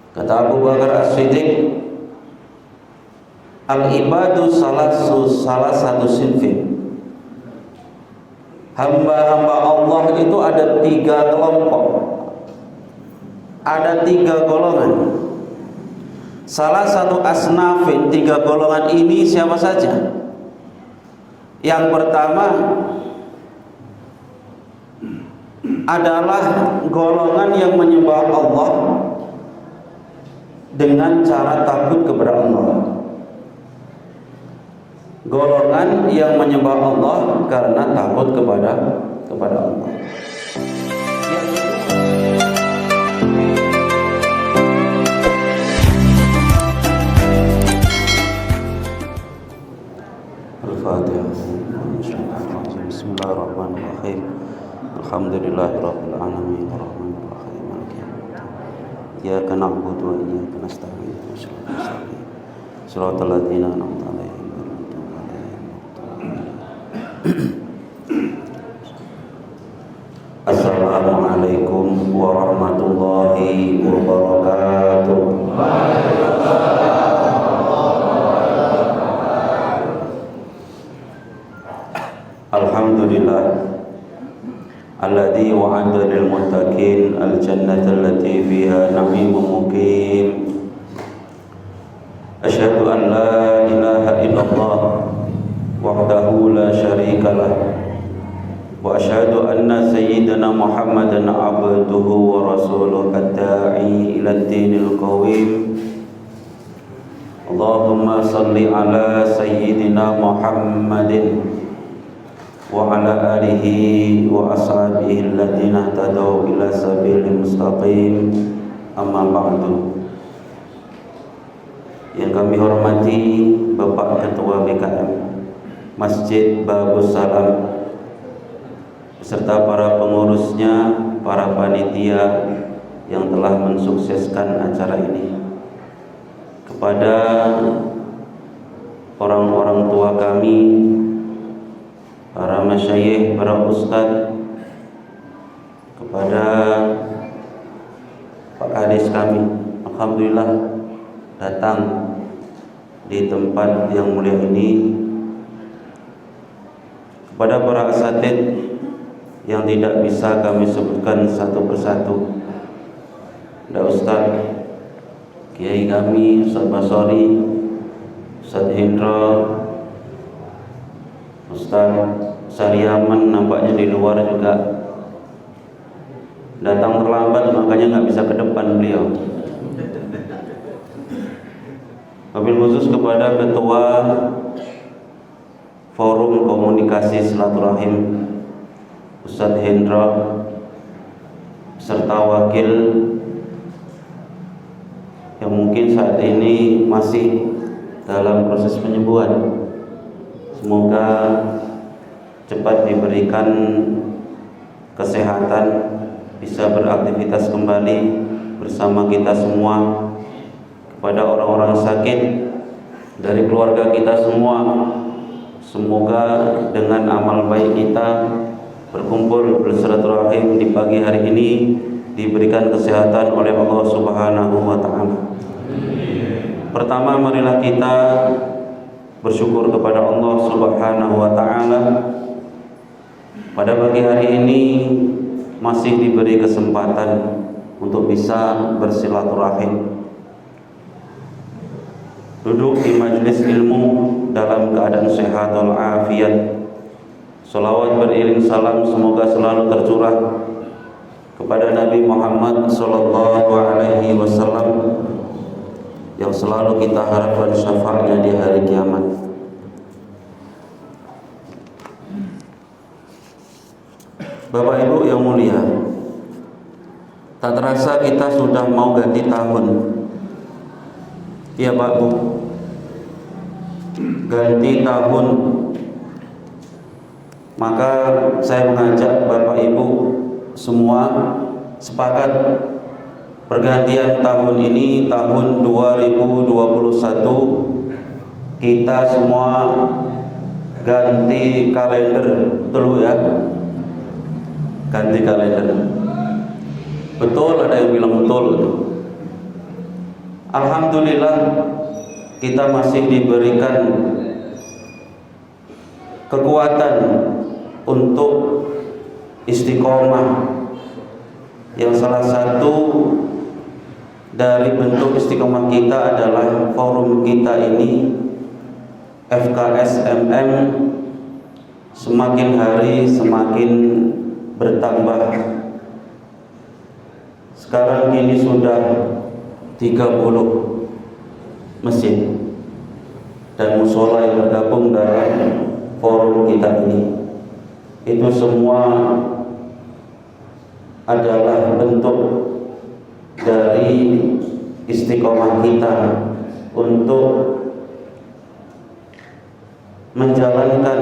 Kata Abu Bakar As-Siddiq, al-ibadu salah satu sinfin. Hamba-hamba Allah itu ada 3 kelompok, ada 3 golongan. Salah satu asnafin, 3 golongan ini siapa saja? Yang pertama adalah golongan yang menyembah Allah dengan cara takut kepada Allah. Golongan yang menyembah Allah karena takut kepada Allah. Al-Fatihah. Bismillahirrahmanirrahim. Alhamdulillahirabbil alamin arrahmanir rahim maliki yaumiddin. Iyyaka na'budu wa iyyaka nasta'in. Shiratal ladzina an'amta 'alaihim. Assalamualaikum warahmatullahi wabarakatuh. Alhamdulillah alladzi wa'ada lil muttaqin al-jannata allati fiha na'imun muqim. Asyhadu an la ilaha illallah wahdahu la syarika lah wa asyhadu anna sayyidana Muhammadan abduhu wa rasuluhu ad-da'i ila ad-dinil qawim. Allahumma salli ala sayyidina Muhammadin wa ala alihi wa ashabihi alladhina tadaw ila sabilil mustaqim. Amma ba'du. Yang kami hormati Bapak Ketua BKM Masjid Babus Salam beserta para pengurusnya, para panitia yang telah mensukseskan acara ini, kepada orang-orang tua kami, para masyayikh, para ustadz, kepada Pak Kades kami, alhamdulillah datang di tempat yang mulia ini, kepada para asatid yang tidak bisa kami sebutkan satu persatu, ada Ustaz Kiai kami, Ustaz Basori, Ustaz Hendra, Ustaz Sariaman nampaknya di luar juga datang terlambat, makanya nggak bisa ke depan beliau. Wabil khusus kepada Ketua Forum Komunikasi Silaturahim Ustaz Hendra serta wakil yang mungkin saat ini masih dalam proses penyembuhan. Semoga cepat diberikan kesehatan, bisa beraktivitas kembali bersama kita semua. Kepada orang-orang sakit dari keluarga kita semua, semoga dengan amal baik kita berkumpul bersilaturahim di pagi hari ini diberikan kesehatan oleh Allah Subhanahu wa taala. Pertama, marilah kita bersyukur kepada Allah Subhanahu wa taala pada pagi hari ini masih diberi kesempatan untuk bisa bersilaturahim, duduk di majelis ilmu dalam keadaan sehat walafiat. Salawat beriring salam semoga selalu tercurah kepada Nabi Muhammad sallallahu alaihi wasallam yang selalu kita harapkan syafaatnya di hari kiamat. Bapak Ibu yang mulia, tak terasa kita sudah mau ganti tahun. Iya Pak Bu, ganti tahun. Maka saya mengajak Bapak Ibu semua sepakat pergantian tahun ini, tahun 2021, kita semua ganti kalender dulu ya. Ganti kalender. Betul, ada yang bilang betul. Alhamdulillah kita masih diberikan kekuatan untuk istiqomah, yang salah satu dari bentuk istiqomah kita adalah forum kita ini FKSMM semakin hari semakin bertambah. Sekarang ini sudah 30 masjid dan mushola yang bergabung dalam forum kita ini. Itu semua adalah bentuk dari istiqomah kita untuk menjalankan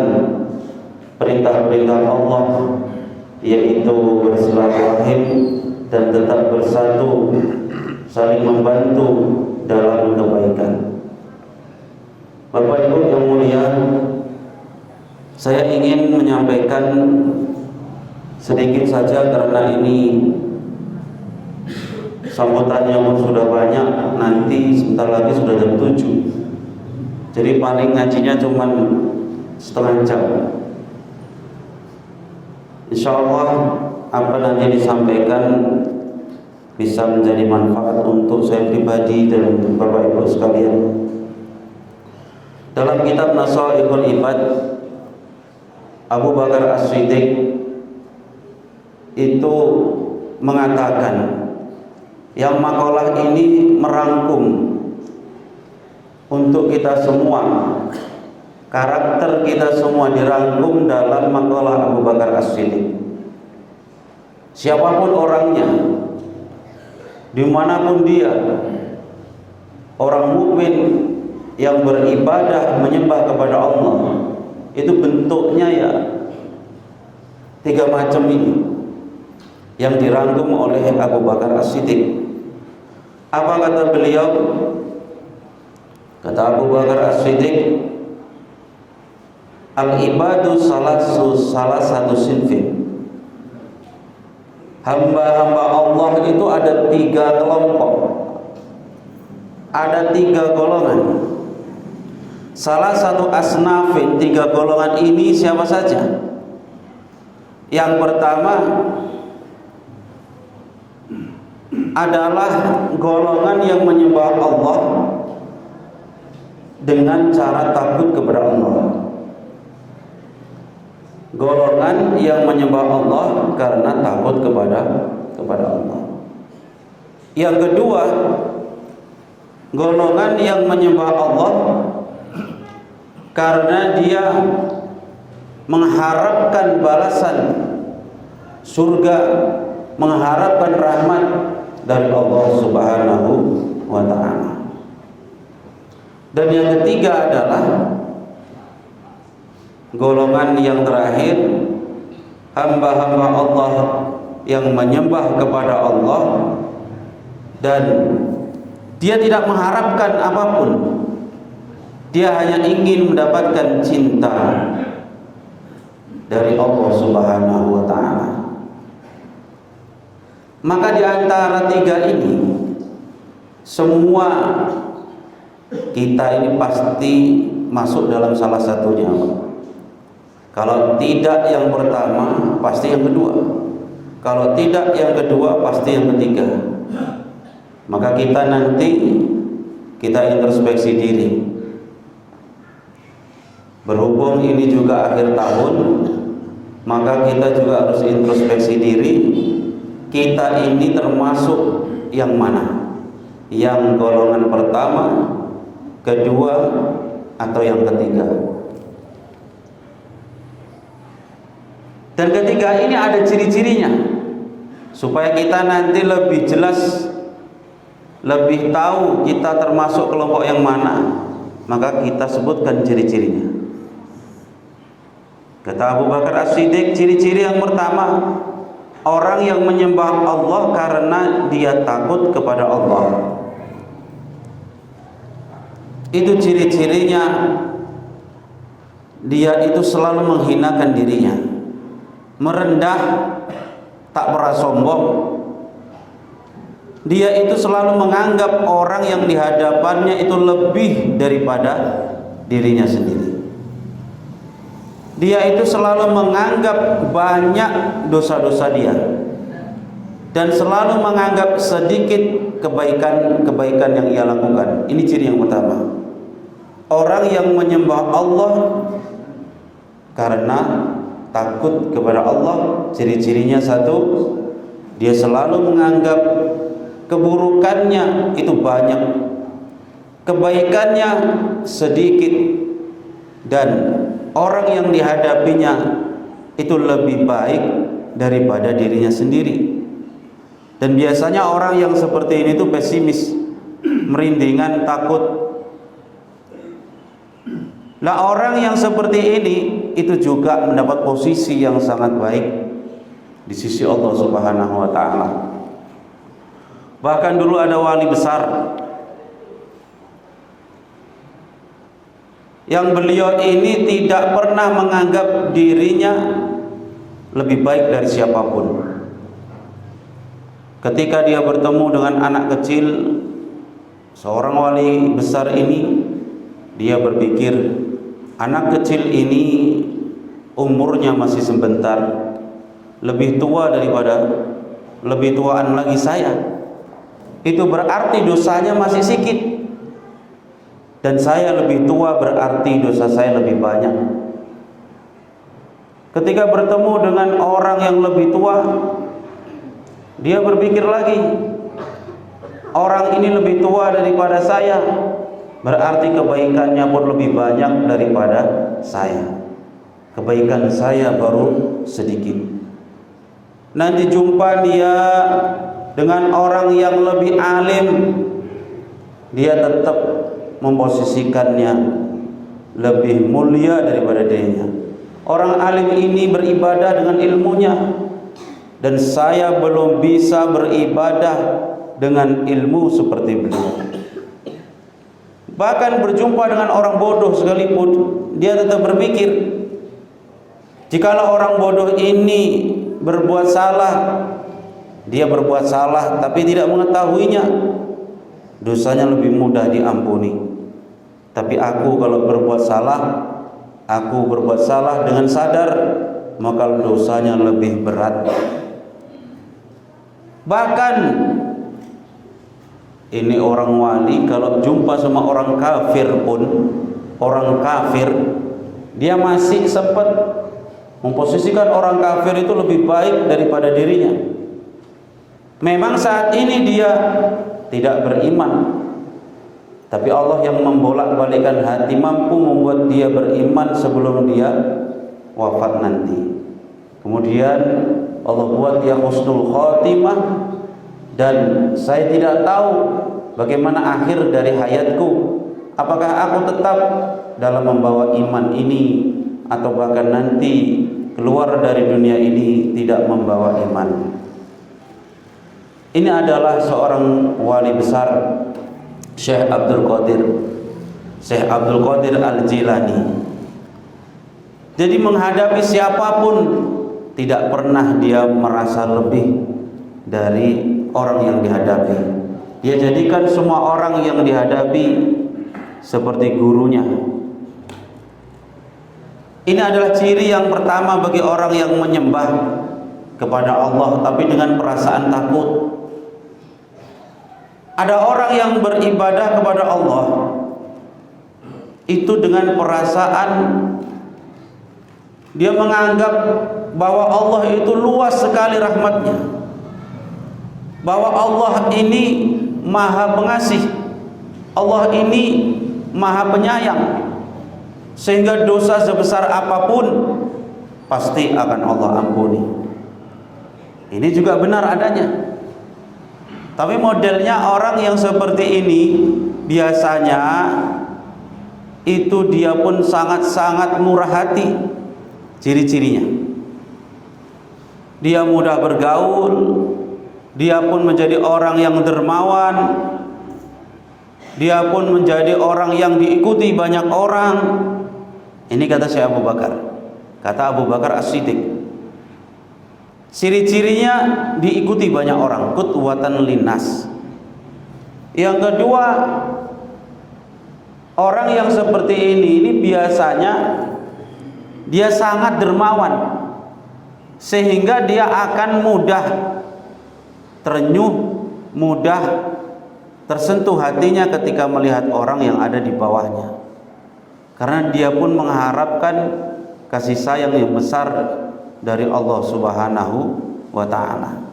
perintah-perintah Allah, yaitu bersilaturahim dan tetap bersatu, saling membantu dalam kebaikan. Bapak Ibu yang mulia, saya ingin menyampaikan sedikit saja karena ini sambutannya pun sudah banyak, nanti sebentar lagi sudah jam 7. Jadi paling ngajinya cuma setengah jam. Insya Allah apa nanti disampaikan bisa menjadi manfaat untuk saya pribadi dan Bapak Ibu sekalian. Dalam kitab Nasaihul Ibad, Abu Bakar As-Siddiq itu mengatakan, yang makalah ini merangkum untuk kita semua, karakter kita semua dirangkum dalam makalah Abu Bakar As-Siddiq. Siapapun orangnya, dimanapun dia, orang mukmin yang beribadah menyembah kepada Allah, itu bentuknya ya 3 macam ini yang dirangkum oleh Abu Bakar As-Siddiq. Apa kata beliau? Kata Abu Bakar As-Siddiq, al-ibadu salah satu sinfin. Hamba-hamba Allah itu ada 3 kelompok, ada 3 golongan. Salah satu asnafin, 3 golongan ini siapa saja? Yang pertama adalah golongan yang menyembah Allah dengan cara takut kepada Allah. Golongan yang menyembah Allah karena takut kepada Allah. Yang kedua, golongan yang menyembah Allah karena dia mengharapkan balasan surga, mengharapkan rahmat dari Allah Subhanahu wa ta'ala. Dan yang ketiga adalah golongan yang terakhir, hamba-hamba Allah yang menyembah kepada Allah dan dia tidak mengharapkan apapun, dia hanya ingin mendapatkan cinta dari Allah Subhanahu wa ta'ala. Maka di antara 3 ini, semua kita ini pasti masuk dalam salah satunya. Kalau tidak yang pertama, pasti yang kedua. Kalau tidak yang kedua, pasti yang ketiga. Maka kita nanti introspeksi diri. Berhubung ini juga akhir tahun, maka kita juga harus introspeksi diri. Kita ini termasuk yang mana? Yang golongan pertama, kedua, atau yang ketiga? Dan ketiga ini ada ciri-cirinya, supaya kita nanti lebih jelas, lebih tahu kita termasuk kelompok yang mana. Maka kita sebutkan ciri-cirinya. Kata Abu Bakar As-Siddiq, ciri-ciri yang pertama, orang yang menyembah Allah karena dia takut kepada Allah. Itu ciri-cirinya, dia itu selalu menghinakan dirinya, merendah, tak pernah sombong, dia itu selalu menganggap orang yang di hadapannya itu lebih daripada dirinya sendiri. Dia itu selalu menganggap banyak dosa-dosa dia dan selalu menganggap sedikit kebaikan-kebaikan yang ia lakukan. Ini ciri yang pertama. Orang yang menyembah Allah karena takut kepada Allah, ciri-cirinya satu, dia selalu menganggap keburukannya itu banyak, kebaikannya sedikit, dan orang yang dihadapinya itu lebih baik daripada dirinya sendiri. Dan biasanya orang yang seperti ini itu pesimis, merindingan, takut. Nah, orang yang seperti ini itu juga mendapat posisi yang sangat baik di sisi Allah Subhanahu wa taala. Bahkan dulu ada wali besar yang beliau ini tidak pernah menganggap dirinya lebih baik dari siapapun. Ketika dia bertemu dengan anak kecil, seorang wali besar ini, dia berpikir, anak kecil ini umurnya masih sebentar, lebih tuaan lagi saya. Itu berarti dosanya masih sedikit, dan saya lebih tua berarti dosa saya lebih banyak. Ketika bertemu dengan orang yang lebih tua, dia berpikir lagi, orang ini lebih tua daripada saya, berarti kebaikannya pun lebih banyak daripada saya. Kebaikan saya baru sedikit. Nanti jumpa dia dengan orang yang lebih alim, dia tetap memposisikannya lebih mulia daripada dirinya. Orang alim ini beribadah dengan ilmunya, dan saya belum bisa beribadah dengan ilmu seperti beliau. Bahkan berjumpa dengan orang bodoh sekalipun, dia tetap berpikir, jikalau orang bodoh ini berbuat salah, dia berbuat salah tapi tidak mengetahuinya, dosanya lebih mudah diampuni. Tapi aku kalau berbuat salah dengan sadar, maka dosanya lebih berat. Bahkan ini orang wali kalau jumpa sama orang kafir pun, orang kafir, dia masih sempat memposisikan orang kafir itu lebih baik daripada dirinya. Memang saat ini dia tidak beriman, tapi Allah yang membolak-balikkan hati, mampu membuat dia beriman sebelum dia wafat nanti. Kemudian Allah buat dia husnul khotimah, dan saya tidak tahu bagaimana akhir dari hayatku. Apakah aku tetap dalam membawa iman ini, atau bahkan nanti keluar dari dunia ini tidak membawa iman. Ini adalah seorang wali besar, Syekh Abdul Qadir Al-Jilani. Jadi menghadapi siapapun tidak pernah dia merasa lebih dari orang yang dihadapi. Dia jadikan semua orang yang dihadapi seperti gurunya. Ini adalah ciri yang pertama bagi orang yang menyembah kepada Allah tapi dengan perasaan takut. Ada orang yang beribadah kepada Allah itu dengan perasaan dia menganggap bahwa Allah itu luas sekali rahmatnya, bahwa Allah ini maha pengasih, Allah ini maha penyayang, sehingga dosa sebesar apapun pasti akan Allah ampuni. Ini juga benar adanya. Tapi modelnya orang yang seperti ini biasanya itu dia pun sangat-sangat murah hati. Ciri-cirinya, dia mudah bergaul, dia pun menjadi orang yang dermawan, dia pun menjadi orang yang diikuti banyak orang. Ini kata Syekh Abu Bakar, kata Abu Bakar As-Siddiq, ciri-cirinya diikuti banyak orang, qudwatan linnas, Yang kedua, orang yang seperti ini biasanya dia sangat dermawan, sehingga dia akan mudah terenyuh, mudah tersentuh hatinya ketika melihat orang yang ada di bawahnya, karena dia pun mengharapkan kasih sayang yang besar dari Allah Subhanahu wa ta'ala.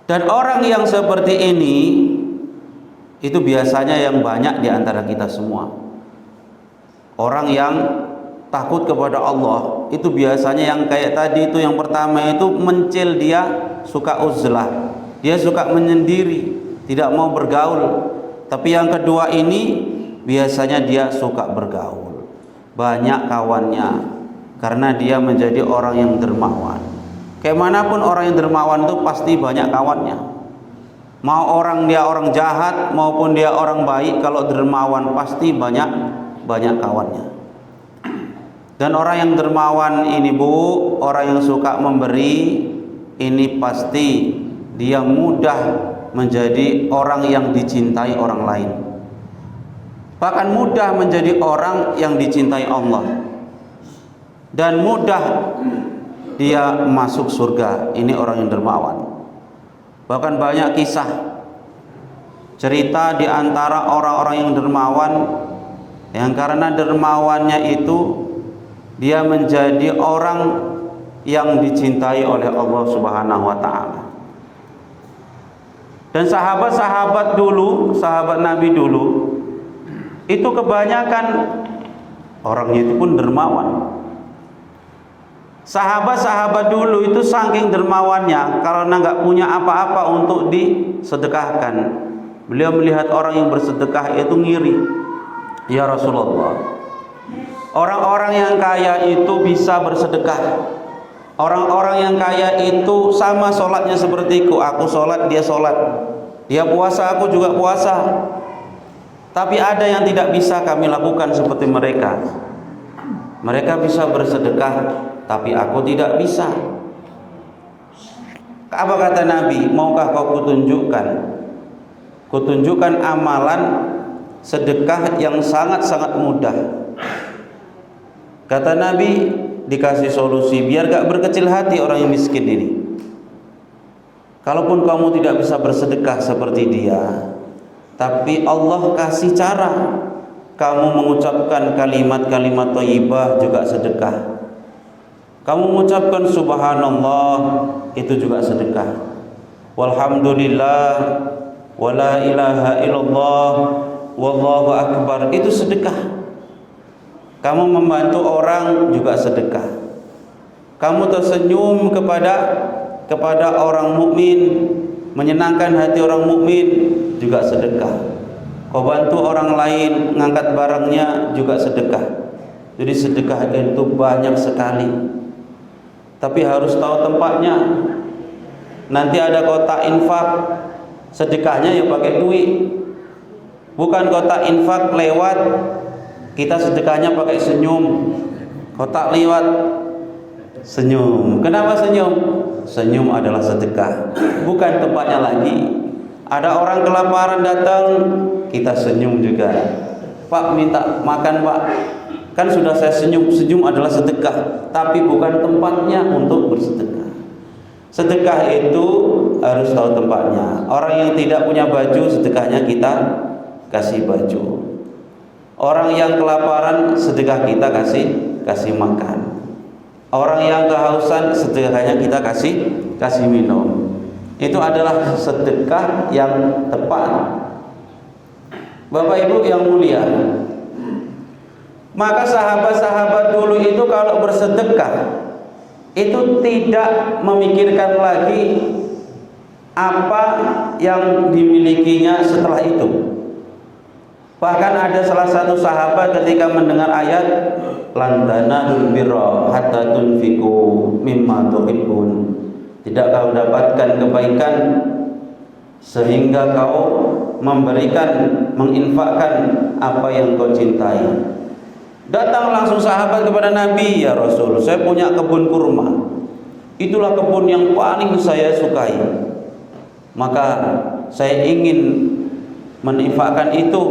Dan orang yang seperti ini itu biasanya yang banyak di antara kita semua. Orang yang takut kepada Allah itu biasanya yang kayak tadi itu, yang pertama itu mencil, dia suka uzlah, dia suka menyendiri, tidak mau bergaul. Tapi yang kedua ini biasanya dia suka bergaul, banyak kawannya, karena dia menjadi orang yang dermawan. Kayak manapun orang yang dermawan itu pasti banyak kawannya. Mau orang dia orang jahat maupun dia orang baik, kalau dermawan pasti banyak kawannya. Dan orang yang dermawan ini, Bu, orang yang suka memberi ini pasti dia mudah menjadi orang yang dicintai orang lain. Bahkan mudah menjadi orang yang dicintai Allah. Dan mudah dia masuk surga. Ini orang yang dermawan. Bahkan banyak kisah cerita di antara orang-orang yang dermawan, yang karena dermawannya itu dia menjadi orang yang dicintai oleh Allah Subhanahu wa ta'ala. Dan sahabat-sahabat dulu, sahabat Nabi dulu, itu kebanyakan orangnya itu pun dermawan. Sahabat-sahabat dulu itu saking dermawannya, karena nggak punya apa-apa untuk disedekahkan, beliau melihat orang yang bersedekah itu ngiri. Ya Rasulullah, orang-orang yang kaya itu bisa bersedekah. Orang-orang yang kaya itu sama sholatnya sepertiku. Aku sholat, dia sholat. Dia puasa, aku juga puasa. Tapi ada yang tidak bisa kami lakukan seperti mereka. Mereka bisa bersedekah, tapi aku tidak bisa. Apa kata Nabi? Maukah kau kutunjukkan? Kutunjukkan amalan sedekah yang sangat-sangat mudah. Kata Nabi, dikasih solusi biar gak berkecil hati orang yang miskin ini. Kalaupun kamu tidak bisa bersedekah seperti dia, tapi Allah kasih cara kamu mengucapkan kalimat-kalimat thayyibah juga sedekah. Kamu mengucapkan subhanallah itu juga sedekah. Walhamdulillah wala ilaha illallah wallahu akbar itu sedekah. Kamu membantu orang juga sedekah. Kamu tersenyum kepada orang mukmin, menyenangkan hati orang mukmin juga sedekah. Kau bantu orang lain ngangkat barangnya juga sedekah. Jadi sedekah itu banyak sekali. Tapi harus tahu tempatnya. Nanti ada kotak infak, sedekahnya ya pakai duit. Bukan kotak infak lewat, kita sedekahnya pakai senyum. Kotak lewat, senyum. Kenapa senyum? Senyum adalah sedekah. Bukan tempatnya lagi. Ada orang kelaparan datang, kita senyum juga. Pak, minta makan Pak. Kan sudah saya senyum. Senyum adalah sedekah, tapi bukan tempatnya untuk bersedekah. Sedekah itu harus tahu tempatnya. Orang yang tidak punya baju, sedekahnya kita kasih baju. Orang yang kelaparan, sedekah kita kasih makan. Orang yang kehausan, sedekahnya kita kasih minum. Itu adalah sedekah yang tepat. Bapak Ibu yang mulia, maka sahabat-sahabat dulu itu kalau bersedekah itu tidak memikirkan lagi apa yang dimilikinya setelah itu. Bahkan ada salah satu sahabat ketika mendengar ayat lan tanalul birra hatta tunfiqu mimma tuhibbun, tidak kau dapatkan kebaikan sehingga kau memberikan, menginfakkan apa yang kau cintai. Datang langsung sahabat kepada Nabi, ya Rasul, saya punya kebun kurma. Itulah kebun yang paling saya sukai. Maka saya ingin menifakkan itu,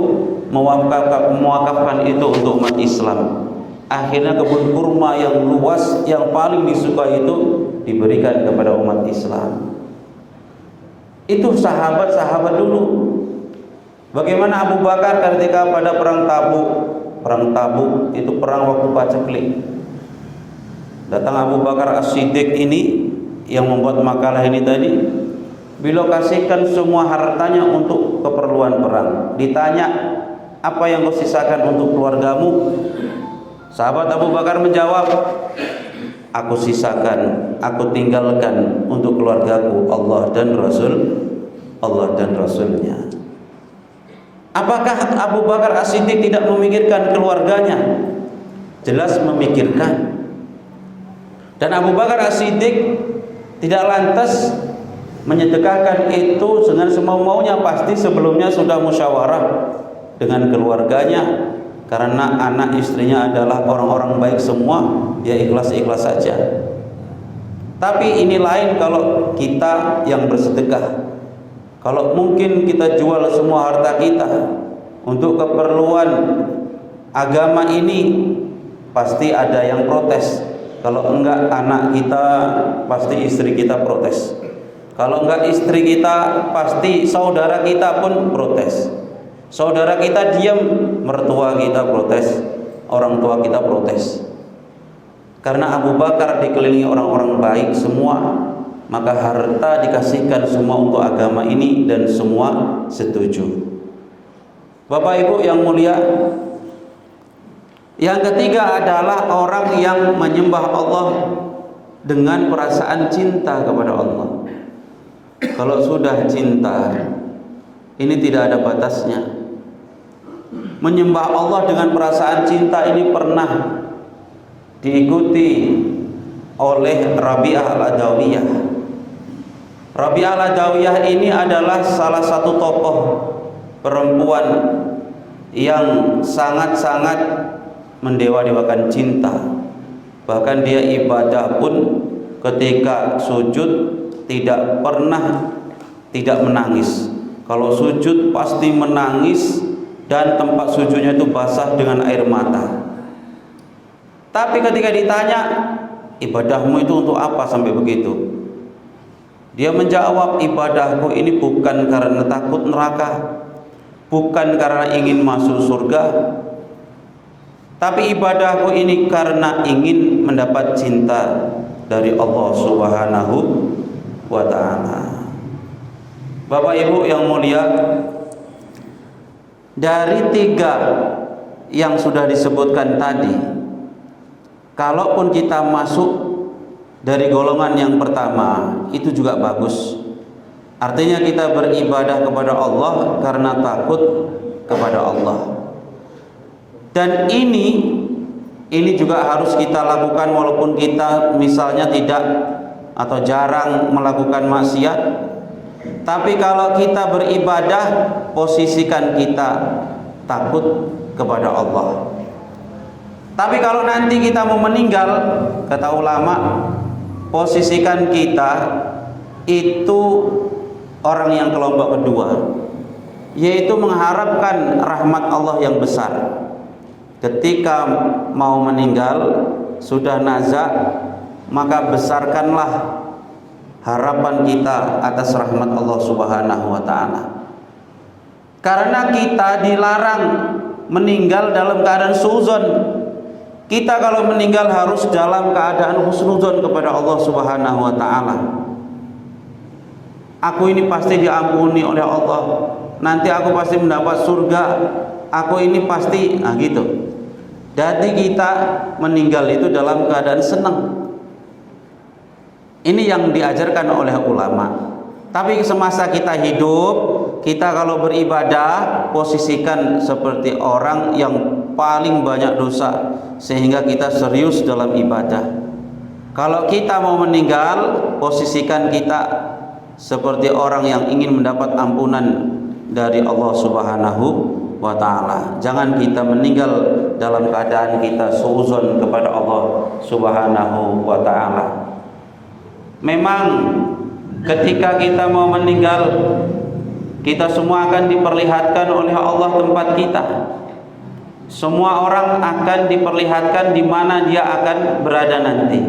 mewakafkan itu untuk umat Islam. Akhirnya kebun kurma yang luas, yang paling disukai itu diberikan kepada umat Islam. Itu sahabat-sahabat dulu. Bagaimana Abu Bakar ketika pada perang Tabuk? Perang Tabuk itu perang waktu paceklik. Datang Abu Bakar As-Siddiq ini yang membuat makalah ini tadi, beliau kasihkan semua hartanya untuk keperluan perang. Ditanya, apa yang kau sisakan untuk keluargamu? Sahabat Abu Bakar menjawab, aku sisakan, aku tinggalkan untuk keluargaku Allah dan Rasulnya. Apakah Abu Bakar As-Siddiq tidak memikirkan keluarganya? Jelas memikirkan. Dan Abu Bakar As-Siddiq tidak lantas menyedekahkan itu dengan semau-maunya, pasti sebelumnya sudah musyawarah dengan keluarganya, karena anak istrinya adalah orang-orang baik semua, ya ikhlas-ikhlas saja. Tapi ini lain kalau kita yang bersedekah. Kalau mungkin kita jual semua harta kita untuk keperluan agama ini, pasti ada yang protes. Kalau enggak anak kita, pasti istri kita protes. Kalau enggak istri kita, pasti saudara kita pun protes. Saudara kita diam, mertua kita protes, orang tua kita protes. Karena Abu Bakar dikelilingi orang-orang baik semua, maka harta dikasihkan semua untuk agama ini dan semua setuju. Bapak Ibu yang mulia, yang ketiga adalah orang yang menyembah Allah dengan perasaan cinta kepada Allah. Kalau sudah cinta, ini tidak ada batasnya. Menyembah Allah dengan perasaan cinta ini pernah diikuti oleh Rabi'ah Al-Adawiyah. Rabi'ah Al-Adawiyah ini adalah salah satu tokoh perempuan yang sangat-sangat mendewa-dewakan cinta. Bahkan dia ibadah pun ketika sujud tidak pernah tidak menangis. Kalau sujud pasti menangis dan tempat sujudnya itu basah dengan air mata. Tapi ketika ditanya, ibadahmu itu untuk apa sampai begitu? Dia menjawab, ibadahku ini bukan karena takut neraka, bukan karena ingin masuk surga, tapi ibadahku ini karena ingin mendapat cinta dari Allah Subhanahu wa ta'ala. Bapak Ibu yang mulia, dari tiga yang sudah disebutkan tadi, kalaupun kita masuk dari golongan yang pertama, itu juga bagus. Artinya kita beribadah kepada Allah karena takut kepada Allah. Dan ini juga harus kita lakukan walaupun kita misalnya tidak atau jarang melakukan maksiat. Tapi kalau kita beribadah, posisikan kita takut kepada Allah. Tapi kalau nanti kita mau meninggal, kata ulama, posisikan kita itu orang yang kelompok kedua, yaitu mengharapkan rahmat Allah yang besar. Ketika mau meninggal, sudah nazak, maka besarkanlah harapan kita atas rahmat Allah Subhanahu wa ta'ala. Karena kita dilarang meninggal dalam keadaan suudzon. Kita kalau meninggal harus dalam keadaan husnudzon kepada Allah Subhanahu wa ta'ala. Aku ini pasti diampuni oleh Allah, nanti aku pasti mendapat surga, aku ini pasti, gitu. Jadi kita meninggal itu dalam keadaan senang. Ini yang diajarkan oleh ulama. Tapi semasa kita hidup, kita kalau beribadah, posisikan seperti orang yang paling banyak dosa, sehingga kita serius dalam ibadah. Kalau kita mau meninggal, posisikan kita seperti orang yang ingin mendapat ampunan dari Allah Subhanahu wa ta'ala. Jangan kita meninggal dalam keadaan kita suudzon kepada Allah Subhanahu wa ta'ala. Memang ketika kita mau meninggal, Kita semua akan diperlihatkan oleh Allah tempat kita. Semua orang akan diperlihatkan di mana dia akan berada nanti.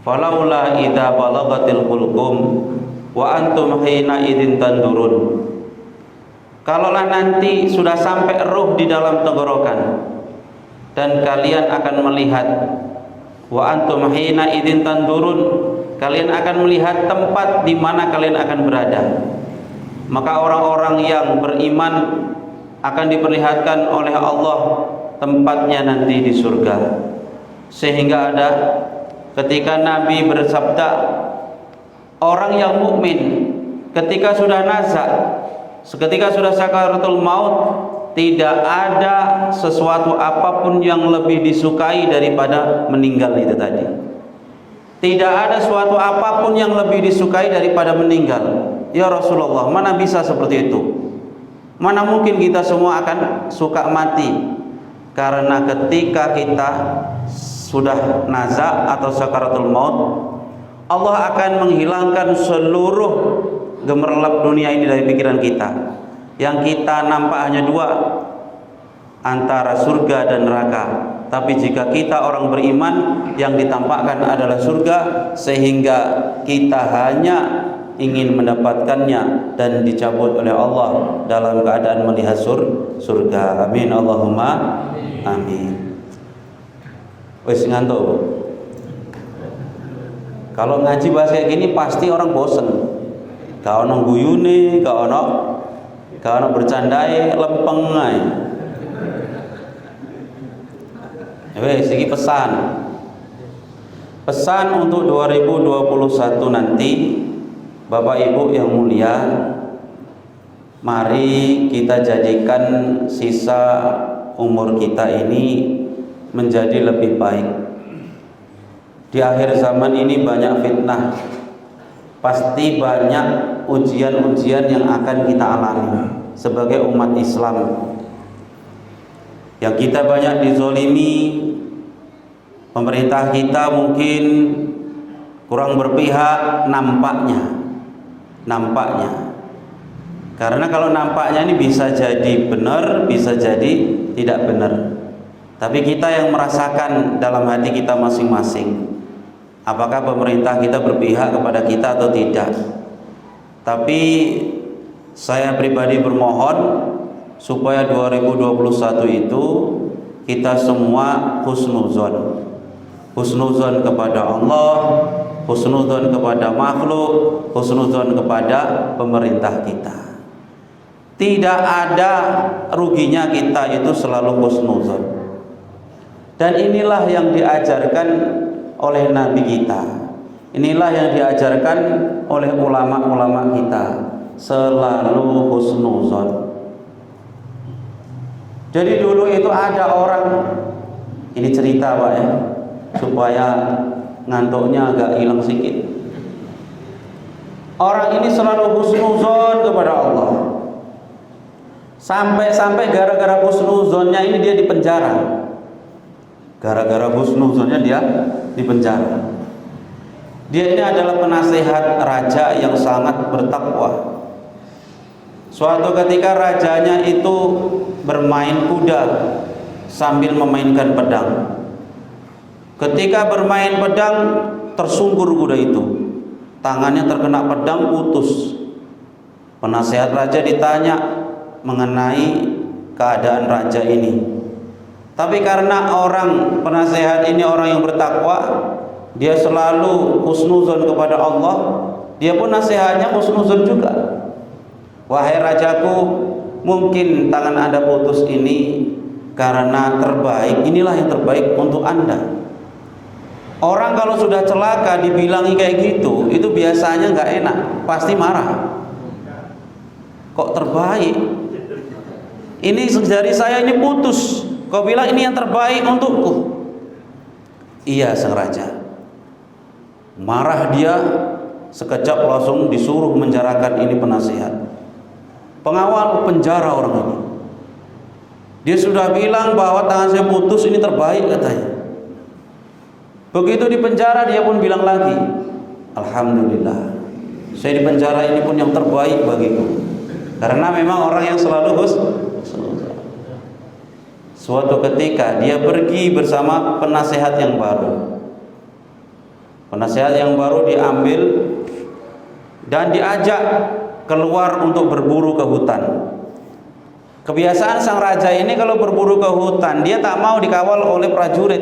Falaula idza balagatil hulqum wa antum hina idzin tandurun. Kalaulah nanti sudah sampai ruh di dalam tenggorokan dan kalian akan melihat, wa antum hina idzin tandurun, kalian akan melihat tempat di mana kalian akan berada. Maka orang-orang yang beriman akan diperlihatkan oleh Allah tempatnya nanti di surga. Sehingga ada ketika Nabi bersabda, orang yang mukmin ketika sudah nazak, ketika sudah sakaratul maut, tidak ada sesuatu apapun yang lebih disukai daripada meninggal itu tadi. Tidak ada suatu apapun yang lebih disukai daripada meninggal. Ya Rasulullah, mana bisa seperti itu? Mana mungkin kita semua akan suka mati? Karena ketika kita sudah nazak atau sakaratul maut, Allah akan menghilangkan seluruh gemerlap dunia ini dari pikiran kita. Yang kita nampak hanya dua, antara surga dan neraka. Tapi jika kita orang beriman, yang ditampakkan adalah surga, sehingga kita hanya ingin mendapatkannya dan dicabut oleh Allah dalam keadaan melihat surga. Amin Allahumma amin. Wis ngantuk. Kalau ngaji bahasa kayak gini pasti orang bosen. Gak ono guyune, gak ono bercandai, lempeng ae. Wes iki pesan untuk 2021 nanti. Bapak Ibu yang mulia, mari kita jadikan sisa umur kita ini menjadi lebih baik. Di akhir zaman ini banyak fitnah, pasti banyak ujian-ujian yang akan kita alami sebagai umat Islam. Yang kita banyak dizolimi, pemerintah kita mungkin kurang berpihak nampaknya. Karena kalau nampaknya ini bisa jadi benar, bisa jadi tidak benar. Tapi kita yang merasakan dalam hati kita masing-masing, apakah pemerintah kita berpihak kepada kita atau tidak. Tapi saya pribadi bermohon supaya 2021 itu kita semua husnuzon kepada Allah, husnuzon kepada makhluk, husnuzon kepada pemerintah kita. Tidak ada ruginya kita itu selalu husnuzon. Dan inilah yang diajarkan oleh Nabi kita. Inilah yang diajarkan oleh ulama-ulama kita, selalu husnuzon. Jadi dulu itu ada orang, ini cerita Pak ya, supaya ngantuknya agak hilang sedikit. Orang ini selalu husnuzon kepada Allah. Sampai gara-gara husnuzonnya ini dia dipenjara. Gara-gara husnuzonnya dia dipenjara. Dia ini adalah penasehat raja yang sangat bertakwa. Suatu ketika rajanya itu bermain kuda sambil memainkan pedang. Ketika bermain pedang, tersungkur kuda itu. Tangannya terkena pedang, putus. Penasehat raja ditanya mengenai keadaan raja ini. Tapi karena penasehat ini orang yang bertakwa, dia selalu husnuzon kepada Allah, dia pun nasihatnya husnuzon juga. Wahai rajaku, mungkin tangan Anda putus ini karena terbaik, inilah yang terbaik untuk Anda. Orang kalau sudah celaka dibilangi kayak gitu, itu biasanya nggak enak, pasti marah. Kok terbaik? Ini jari saya ini putus, kau bilang ini yang terbaik untukku. Iya sang raja. Marah dia, sekejap langsung disuruh menjarakan ini penasihat. Pengawal penjara orang ini. Dia sudah bilang bahwa tangan saya putus ini terbaik katanya. Begitu di penjara dia pun bilang lagi, alhamdulillah, saya di penjara ini pun yang terbaik bagiku. Karena memang orang yang selalu suatu ketika dia pergi bersama penasehat yang baru. Penasehat yang baru diambil dan diajak keluar untuk berburu ke hutan. Kebiasaan sang raja ini kalau berburu ke hutan, dia tak mau dikawal oleh prajurit.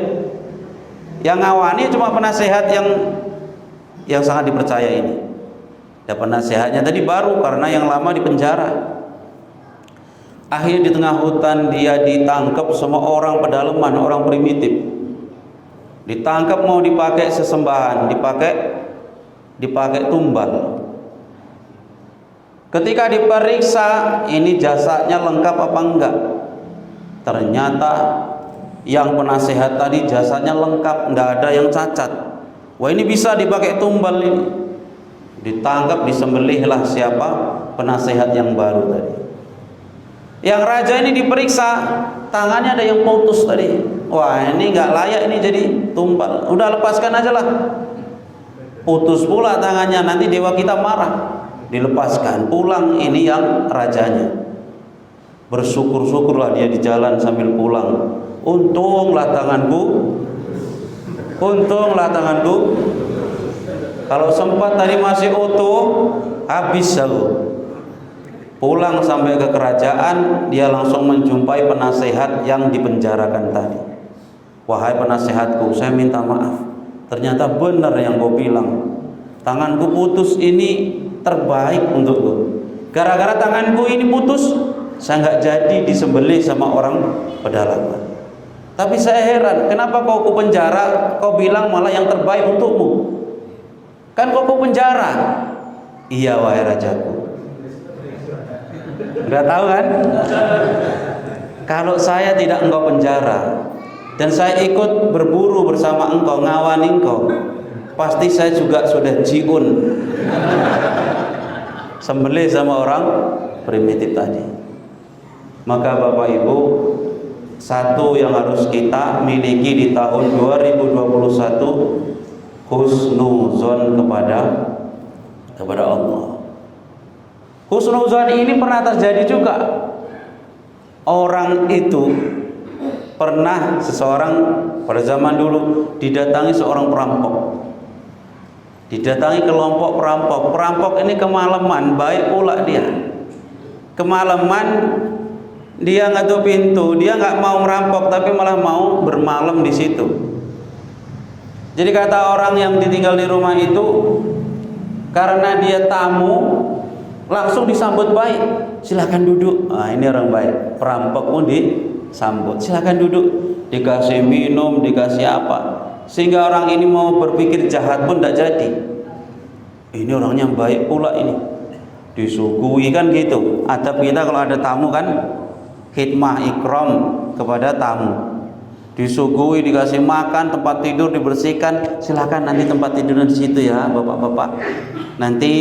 Yang ngawani cuma penasehat yang sangat dipercaya ini. Dan penasehatnya tadi baru karena yang lama di penjara. Akhirnya di tengah hutan dia ditangkap sama orang pedalaman, orang primitif. Ditangkap mau dipakai sesembahan, dipakai tumbal. Ketika diperiksa, ini jasadnya lengkap apa enggak? Ternyata yang penasehat tadi jasadnya lengkap, enggak ada yang cacat. Wah, ini bisa dipakai tumbal ini. Ditangkap, disembelihlah siapa? Penasehat yang baru tadi. Yang raja ini diperiksa, tangannya ada yang putus tadi. Wah, ini enggak layak ini jadi tumbal. Udah lepaskan aja lah. Putus pula tangannya, nanti dewa kita marah. Dilepaskan, pulang ini yang rajanya. Bersyukur-syukurlah dia di jalan sambil pulang. Untunglah tanganku. Kalau sempat tadi masih utuh, habis aku. Pulang sampai ke kerajaan, dia langsung menjumpai penasehat yang dipenjarakan tadi. Wahai penasehatku, saya minta maaf. Ternyata benar yang kau bilang. Tanganku putus ini terbaik untukku. Gara-gara tanganku ini putus, saya nggak jadi disembelih sama orang pedalaman. Tapi saya heran, kenapa kau ke penjara? Kau bilang malah yang terbaik untukmu. Kan kau ke penjara. Iya wahai rajaku. Udah tahu kan? Kalau saya tidak engkau penjara dan saya ikut berburu bersama engkau, ngawani engkau, pasti saya juga sudah jiun sembelih sama orang primitif tadi. Maka Bapak Ibu, satu yang harus kita miliki di tahun 2021, husnuzon kepada Allah. Husnuzon ini pernah terjadi juga. Orang itu pernah seseorang pada zaman dulu didatangi seorang perampok. Didatangi kelompok perampok. Perampok ini kemalaman, baik pula dia. Kemalaman dia ngetuk pintu, dia nggak mau merampok tapi malah mau bermalam di situ. Jadi kata orang yang ditinggal di rumah itu, karena dia tamu, langsung disambut baik. Silakan duduk. Nah, ini orang baik. Perampok pun disambut. Silakan duduk. Dikasih minum, dikasih apa? Sehingga orang ini mau berpikir jahat pun tidak jadi. Ini orangnya baik pula ini. Disuguhi kan gitu. Adab kita kalau ada tamu kan khidmah ikram kepada tamu. Disuguhi, dikasih makan, tempat tidur dibersihkan. Silakan nanti tempat tidurnya di situ ya, bapak-bapak. Nanti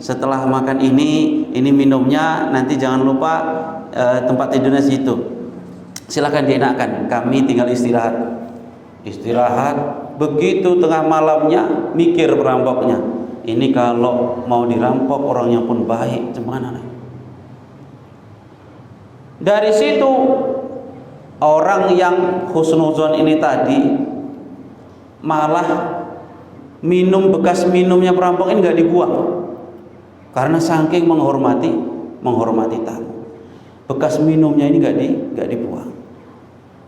setelah makan ini minumnya, nanti jangan lupa tempat tidurnya di situ. Silakan dienakkan. Kami tinggal istirahat. Begitu tengah malamnya mikir perampoknya, ini kalau mau dirampok orangnya pun baik, gimana nih? Dari situ orang yang husnuzon ini tadi malah minum, bekas minumnya perampok ini nggak dibuang karena saking menghormati tamu. Bekas minumnya ini nggak dibuang.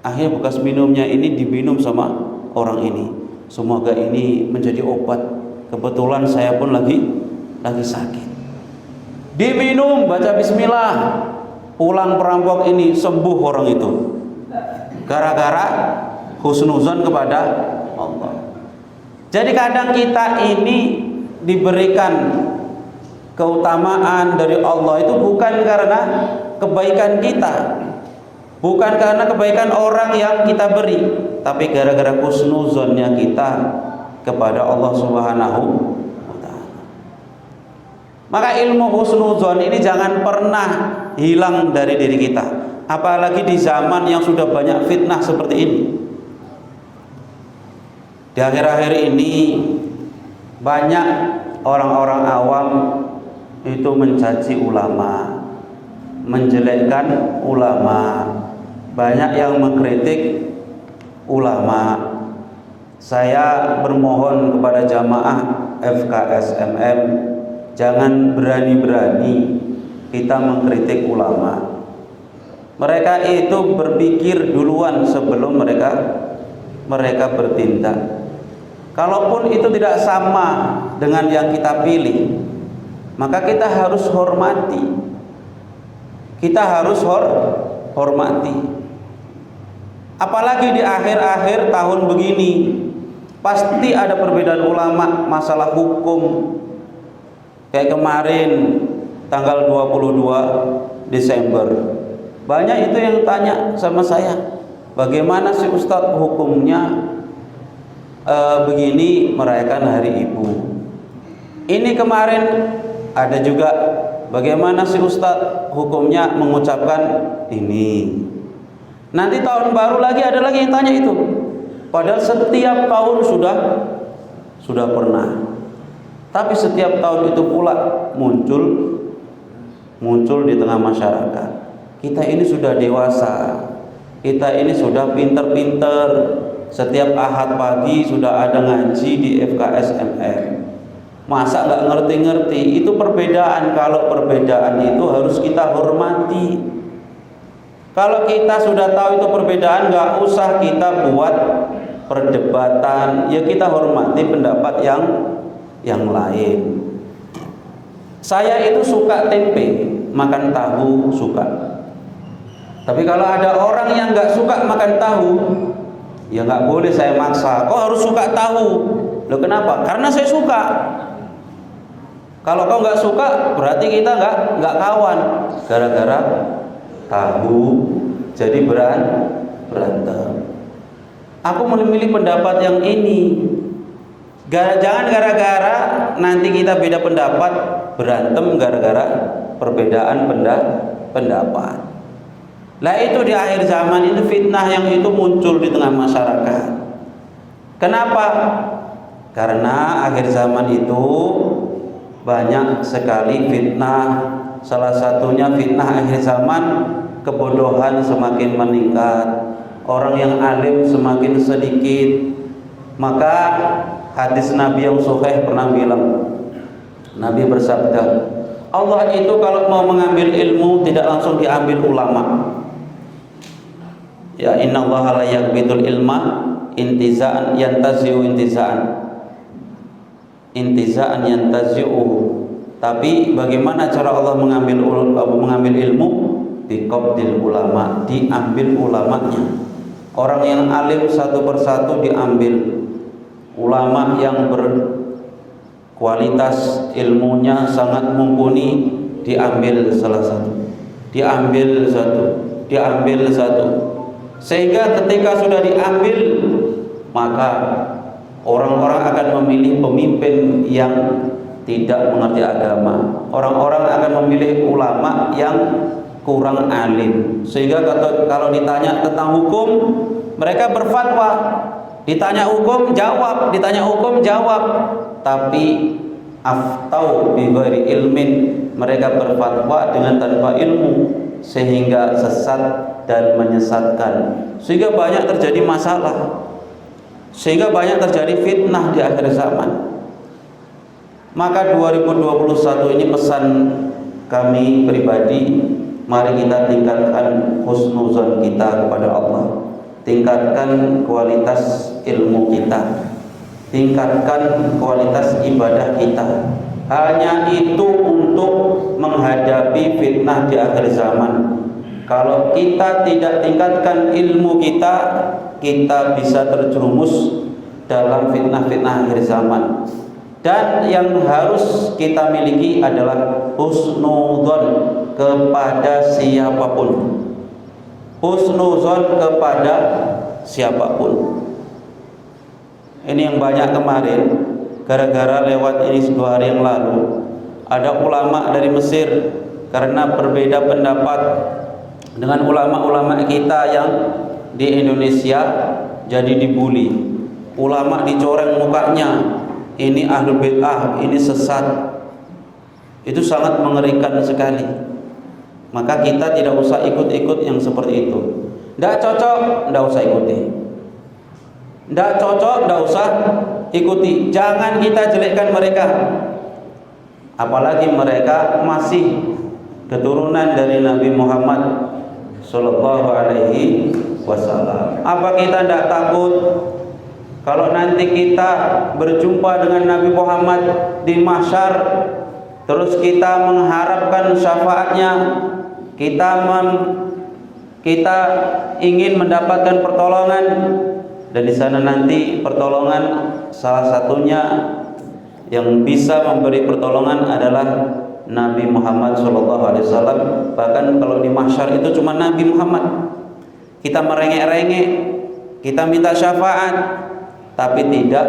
Akhirnya bekas minumnya ini diminum sama orang ini. Semoga ini menjadi obat. Kebetulan saya pun lagi sakit. Diminum, baca bismillah. Pulang perampok ini sembuh orang itu. Gara-gara husnuzon kepada Allah. Jadi kadang kita ini diberikan keutamaan dari Allah itu bukan karena kebaikan kita. Bukan karena kebaikan orang yang kita beri, tapi gara-gara husnuzonnya kita kepada Allah Subhanahu wa ta'ala. Maka ilmu husnuzon ini jangan pernah hilang dari diri kita, apalagi di zaman yang sudah banyak fitnah seperti ini. Di akhir-akhir ini banyak orang-orang awam itu mencaci ulama, menjelekkan ulama, banyak yang mengkritik ulama. Saya bermohon kepada jamaah FKSMM, jangan berani-berani kita mengkritik ulama. Mereka itu berpikir duluan sebelum mereka bertindak. Kalaupun itu tidak sama dengan yang kita pilih, maka kita harus hormati. Kita harus hormati. Apalagi di akhir-akhir tahun begini, pasti ada perbedaan ulama masalah hukum. Kayak kemarin tanggal 22 Desember, banyak itu yang tanya sama saya, bagaimana sih Ustadz hukumnya begini merayakan hari ibu. Ini kemarin ada juga, bagaimana sih Ustadz hukumnya mengucapkan ini. Nanti tahun baru lagi ada lagi yang tanya itu, padahal setiap tahun sudah pernah. Tapi setiap tahun itu pula muncul di tengah masyarakat. Kita ini sudah dewasa, kita ini sudah pinter-pinter. Setiap Ahad pagi sudah ada ngaji di FKSMM. Masa nggak ngerti-ngerti? Itu perbedaan. Kalau perbedaan itu harus kita hormati. Kalau kita sudah tahu itu perbedaan, nggak usah kita buat perdebatan. Ya kita hormati pendapat yang lain. Saya itu suka tempe, makan tahu suka. Tapi kalau ada orang yang nggak suka makan tahu, ya nggak boleh saya maksa. Kau harus suka tahu. Loh kenapa? Karena saya suka. Kalau kau nggak suka, berarti kita nggak kawan. Gara-gara tahu jadi berantem. Aku memilih pendapat yang ini. Jangan gara-gara nanti kita beda pendapat berantem gara-gara perbedaan pendapat. Lah itu di akhir zaman itu fitnah yang itu muncul di tengah masyarakat. Kenapa? Karena akhir zaman itu banyak sekali fitnah. Salah satunya fitnah akhir zaman, kebodohan semakin meningkat, orang yang alim semakin sedikit. Maka hadis Nabi yang sahih pernah bilang, Nabi bersabda, Allah itu kalau mau mengambil ilmu tidak langsung diambil ulama. Ya, innallaha la yaqbidul ilma intiza'an yantazi'u intiza'an yantazi'u. Tapi bagaimana cara Allah mengambil ilmu? Biqabdil ulama, diambil ulamanya. Orang yang alim satu persatu diambil. Ulama yang berkualitas ilmunya sangat mumpuni diambil salah satu. Diambil satu. Sehingga ketika sudah diambil, maka orang-orang akan memilih pemimpin yang tidak mengerti agama. Orang-orang akan memilih ulama yang kurang alim. Sehingga kalau ditanya tentang hukum, mereka berfatwa. Ditanya hukum jawab. Tapi aftau bi ghairi ilmin, mereka berfatwa dengan tanpa ilmu, sehingga sesat dan menyesatkan, sehingga banyak terjadi masalah, sehingga banyak terjadi fitnah di akhir zaman. Maka 2021 ini pesan kami pribadi, mari kita tingkatkan husnuzon kita kepada Allah, tingkatkan kualitas ilmu kita, tingkatkan kualitas ibadah kita. Hanya itu untuk menghadapi fitnah di akhir zaman. Kalau kita tidak tingkatkan ilmu kita, kita bisa terjerumus dalam fitnah-fitnah akhir zaman. Dan yang harus kita miliki adalah husnudzon kepada siapapun. Husnudzon kepada siapapun. Ini yang banyak kemarin, gara-gara lewat ini 2 hari yang lalu, ada ulama dari Mesir karena berbeda pendapat dengan ulama-ulama kita yang di Indonesia, jadi dibully. Ulama dicoreng mukanya, ini ahlul bid'ah, ini sesat. Itu sangat mengerikan sekali. maka kita tidak usah ikut-ikut yang seperti itu. Tidak cocok, tidak usah ikuti. Tidak cocok, tidak usah ikuti. Jangan kita jelekkan mereka, apalagi mereka masih keturunan dari Nabi Muhammad Sallallahu Alaihi Wasallam. Apa kita tidak takut kalau nanti kita berjumpa dengan Nabi Muhammad di mahsyar, terus kita mengharapkan syafaatnya, kita ingin mendapatkan pertolongan, dan di sana nanti pertolongan salah satunya yang bisa memberi pertolongan adalah Nabi Muhammad SAW. Bahkan kalau di mahsyar itu cuma Nabi Muhammad. Kita merengek-rengek, kita minta syafaat, tapi tidak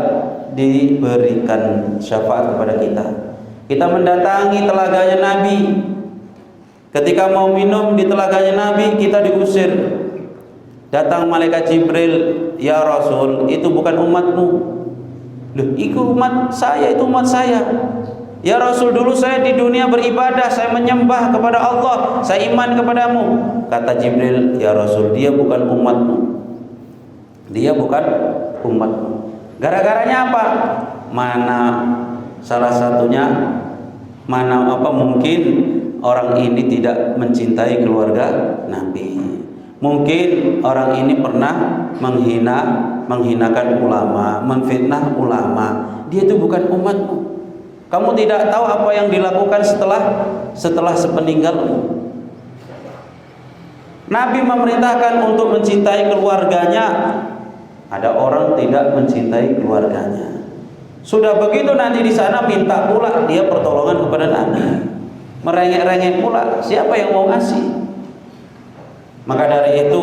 diberikan syafaat kepada kita. Kita mendatangi telaganya Nabi, ketika mau minum di telaganya Nabi kita diusir. Datang malaikat Jibril, ya Rasul, itu bukan umatmu. Loh, itu umat saya, itu umat saya. Ya Rasul, dulu saya di dunia beribadah, saya menyembah kepada Allah, saya iman kepadamu. Kata Jibril, ya Rasul, dia bukan umatmu. Dia bukan umatmu. Gara-garanya apa? Mana salah satunya, mungkin orang ini tidak mencintai keluarga Nabi. Mungkin orang ini pernah menghinakan ulama, menfitnah ulama. Dia itu bukan umatmu. Kamu tidak tahu apa yang dilakukan setelah sepeninggalmu. Nabi memerintahkan untuk mencintai keluarganya. Ada orang tidak mencintai keluarganya. Sudah begitu nanti di sana minta pula dia pertolongan kepada Nabi. Merengek-rengek pula, siapa yang mau ngasih? Maka dari itu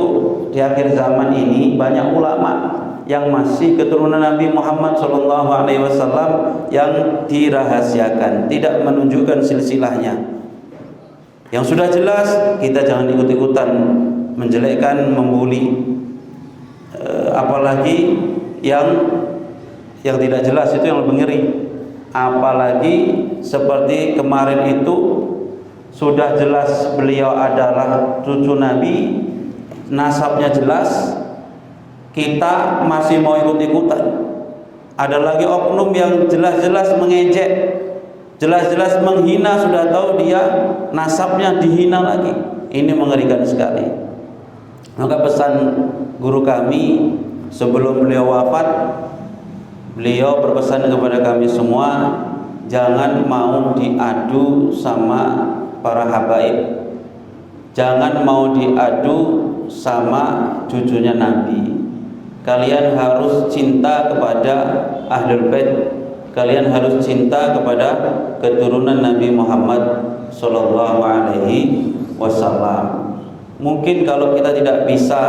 di akhir zaman ini banyak ulama yang masih keturunan Nabi Muhammad SAW yang dirahasiakan, tidak menunjukkan silsilahnya. Yang sudah jelas kita jangan ikut-ikutan menjelekkan, membuli, apalagi yang tidak jelas, itu yang lebih ngeri. Apalagi seperti kemarin itu sudah jelas beliau adalah cucu Nabi, nasabnya jelas, kita masih mau ikut-ikutan. Ada lagi oknum yang jelas-jelas mengejek, jelas-jelas menghina, sudah tahu dia nasabnya dihina lagi. Ini mengerikan sekali. Maka pesan guru kami sebelum beliau wafat, beliau berpesan kepada kami semua, jangan mau diadu sama para habaib, jangan mau diadu sama cucunya Nabi. Kalian harus cinta kepada Ahlul Bait, kalian harus cinta kepada keturunan Nabi Muhammad Sallallahu Alaihi Wasallam. Mungkin kalau kita tidak bisa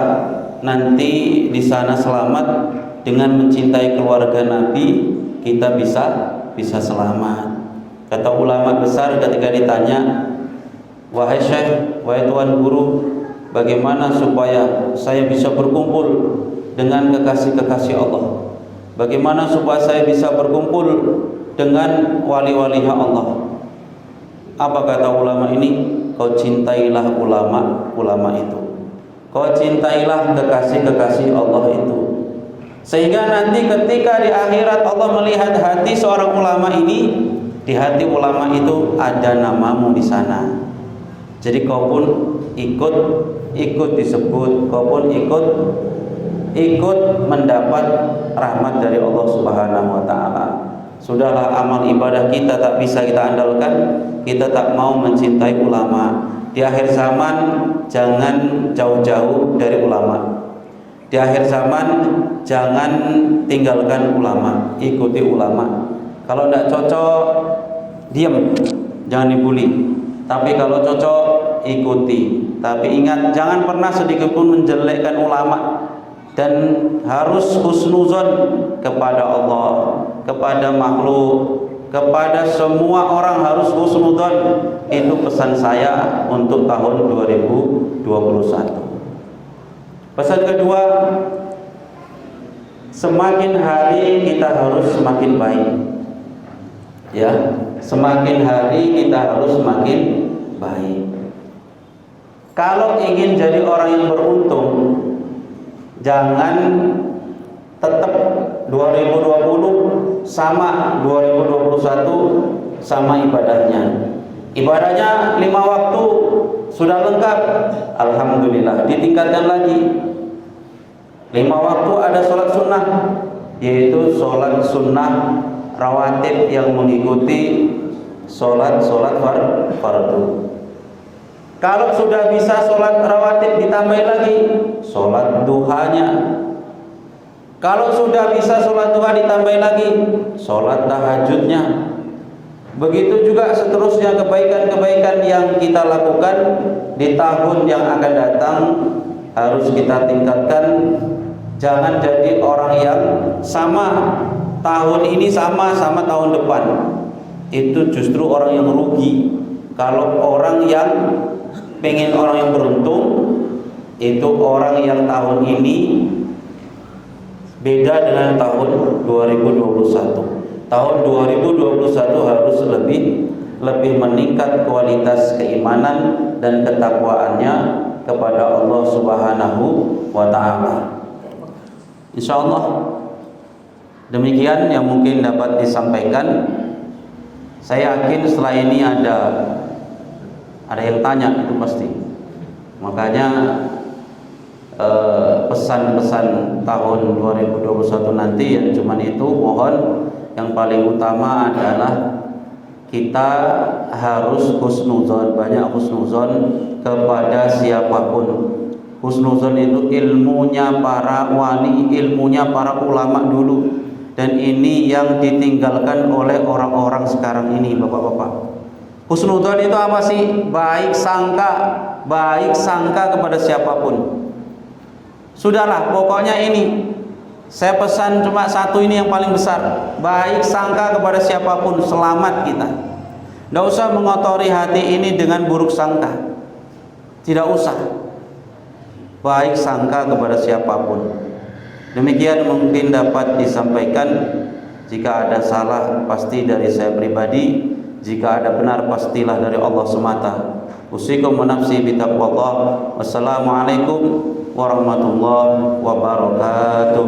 nanti di sana selamat dengan mencintai keluarga Nabi, kita bisa selamat. Kata ulama besar ketika ditanya, wahai Syekh, wahai Tuan Guru, bagaimana supaya saya bisa berkumpul dengan kekasih-kekasih Allah? Bagaimana supaya saya bisa berkumpul dengan wali-walinya Allah? Apa kata ulama ini? Kau cintailah ulama itu. Kau cintailah kekasih-kekasih Allah itu. Sehingga nanti ketika di akhirat Allah melihat hati seorang ulama ini, di hati ulama itu ada namamu di sana. Jadi kau pun ikut disebut, kau pun ikut mendapat rahmat dari Allah Subhanahu wa taala. Sudahlah, amal ibadah kita tak bisa kita andalkan, kita tak mau mencintai ulama. Di akhir zaman jangan jauh-jauh dari ulama. Di akhir zaman jangan tinggalkan ulama, ikuti ulama. Kalau tidak cocok, diam, jangan dibully. Tapi kalau cocok, ikuti. Tapi ingat, jangan pernah sedikit pun menjelekkan ulama. Dan harus husnuzon kepada Allah, kepada makhluk, kepada semua orang harus husnuzon. Itu pesan saya untuk tahun 2021. Pesan kedua, semakin hari kita harus semakin baik. Ya, semakin hari kita harus semakin baik. Kalau ingin jadi orang yang beruntung, jangan tetap 2020 sama 2021 sama ibadahnya. Ibadahnya 5 waktu sudah lengkap, alhamdulillah, ditingkatkan lagi. 5 waktu ada sholat sunnah, yaitu sholat sunnah rawatib yang mengikuti sholat fardu. Kalau sudah bisa sholat rawatib, ditambah lagi sholat duhanya. Kalau sudah bisa sholat duha, ditambah lagi sholat tahajudnya. Begitu juga seterusnya kebaikan-kebaikan yang kita lakukan di tahun yang akan datang harus kita tingkatkan. Jangan jadi orang yang sama tahun ini sama tahun depan. Itu justru orang yang rugi. Kalau orang yang pengen orang yang beruntung, itu orang yang tahun ini beda dengan tahun 2021. Tahun 2021 harus lebih meningkat kualitas keimanan dan ketakwaannya kepada Allah Subhanahu wa taala. Insyaallah demikian yang mungkin dapat disampaikan. Saya yakin setelah ini ada yang tanya, itu pasti. Makanya pesan-pesan tahun 2021 nanti yang cuman itu, mohon yang paling utama adalah kita harus husnuzon, banyak husnuzon kepada siapapun. Husnuzon itu ilmunya para wali, ilmunya para ulama dulu, dan ini yang ditinggalkan oleh orang-orang sekarang ini, bapak-bapak. Husnuzon itu apa sih? Baik sangka kepada siapapun. Sudahlah, pokoknya ini saya pesan cuma satu, ini yang paling besar. Baik sangka kepada siapapun, selamat kita. Tidak usah mengotori hati ini dengan buruk sangka. Tidak usah. Baik sangka kepada siapapun. Demikian mungkin dapat disampaikan. Jika ada salah pasti dari saya pribadi, jika ada benar pastilah dari Allah semata. Usikum wa nafsi bitaqwallah. Wassalamualaikum warahmatullahi wabarakatuh.